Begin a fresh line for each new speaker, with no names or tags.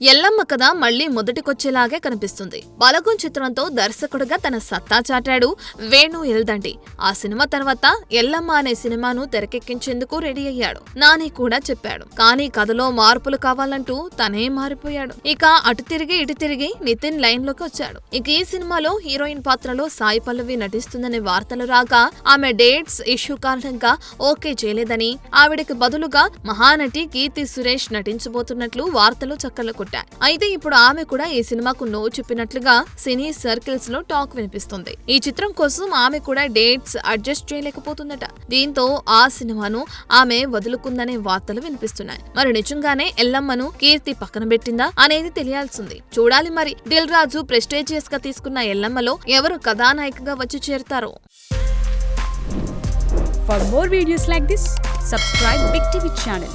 ఎల్లమ్మ కథ మళ్లీ మొదటికొచ్చేలాగే కనిపిస్తుంది. బలగం చిత్రంతో దర్శకుడిగా తన సత్తా చాటాడు వేణు ఎల్దండి. ఆ సినిమా తర్వాత ఎల్లమ్మ అనే సినిమాను తెరకెక్కించేందుకు రెడీ అయ్యాడు. నాని కూడా చెప్పాడు. కానీ కథలో మార్పులు కావాలంటూ తనే మారిపోయాడు. ఇక అటు తిరిగి ఇటు తిరిగి నితిన్ లైన్ లోకి వచ్చాడు. ఇక ఈ సినిమాలో హీరోయిన్ పాత్రలో సాయి పల్లవి నటిస్తుందనే వార్తలు రాగా ఆమె డేట్స్ ఇష్యూ కారణంగా ఓకే చేయలేదని, ఆవిడకి బదులుగా మహానటి కీర్తి సురేష్ నటించబోతున్నట్లు వార్తలు చక్కర్లు. అయితే ఇప్పుడు ఆమె కూడా ఈ సినిమాకు నో చెప్పినట్లుగా సినీ సర్కిల్స్ లో టాక్ వినిపిస్తుంది. ఈ చిత్రం కోసం ఆమె కూడా డేట్స్ అడ్జస్ట్ చేయలేకపోతుందట. దీంతో ఆ సినిమాను ఆమె వదులుకుందనే వార్తలు వినిపిస్తున్నాయి. మరి నిజంగానే ఎల్లమ్మను కీర్తి పక్కన పెట్టిందా అనేది తెలియాల్సింది. చూడాలి మరి. దిల్ రాజు ప్రెస్టీజియస్ గా తీసుకున్న ఎల్లమ్మలో ఎవరు కథానాయికగా వచ్చి చేరుతారో.
For more videos like this, subscribe Big TV channel.